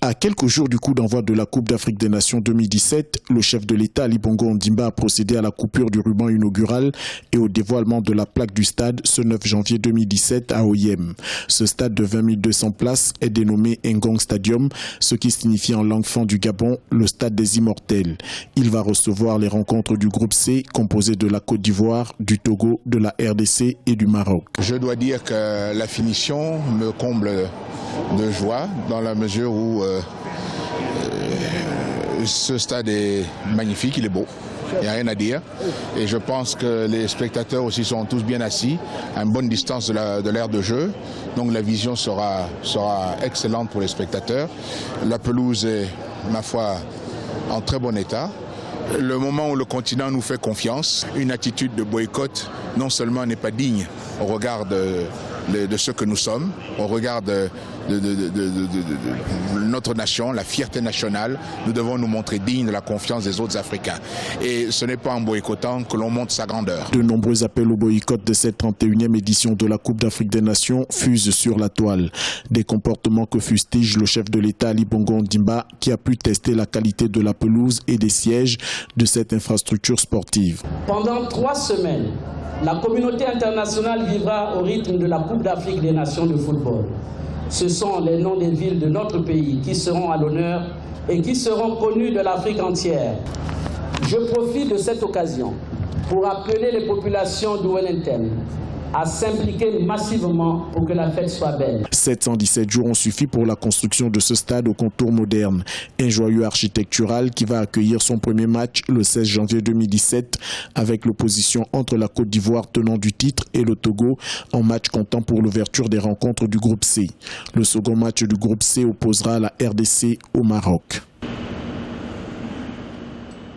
À quelques jours du coup d'envoi de la Coupe d'Afrique des Nations 2017, le chef de l'État, Ali Bongo Ondimba, a procédé à la coupure du ruban inaugural et au dévoilement de la plaque du stade ce 9 janvier 2017 à Oyem. Ce stade de 20 200 places est dénommé Ngong Stadium, ce qui signifie en langue fan du Gabon le stade des immortels. Il va recevoir les rencontres du groupe C, composé de la Côte d'Ivoire, du Togo, de la RDC et du Maroc. Je dois dire que la finition me comble de joie dans la mesure où ce stade est magnifique, il est beau, il n'y a rien à dire. Et je pense que les spectateurs aussi sont tous bien assis, à une bonne distance de l'aire de jeu. Donc la vision sera excellente pour les spectateurs. La pelouse est, ma foi, en très bon état. Le moment où le continent nous fait confiance, une attitude de boycott non seulement n'est pas digne au regard de ce que nous sommes, au regard de notre nation, la fierté nationale, nous devons nous montrer dignes de la confiance des autres Africains. Et ce n'est pas en boycottant que l'on montre sa grandeur. De nombreux appels au boycott de cette 31e édition de la Coupe d'Afrique des Nations fusent sur la toile. Des comportements que fustige le chef de l'État, Ali Bongo Ondimba, qui a pu tester la qualité de la pelouse et des sièges de cette infrastructure sportive. Pendant 3 semaines, la communauté internationale vivra au rythme de la Coupe d'Afrique des Nations de football. Ce sont les noms des villes de notre pays qui seront à l'honneur et qui seront connues de l'Afrique entière. Je profite de cette occasion pour appeler les populations de Wellington à s'impliquer massivement pour que la fête soit belle. 717 jours ont suffi pour la construction de ce stade au contour moderne. Un joyau architectural qui va accueillir son premier match le 16 janvier 2017 avec l'opposition entre la Côte d'Ivoire tenant du titre et le Togo en match comptant pour l'ouverture des rencontres du groupe C. Le second match du groupe C opposera la RDC au Maroc.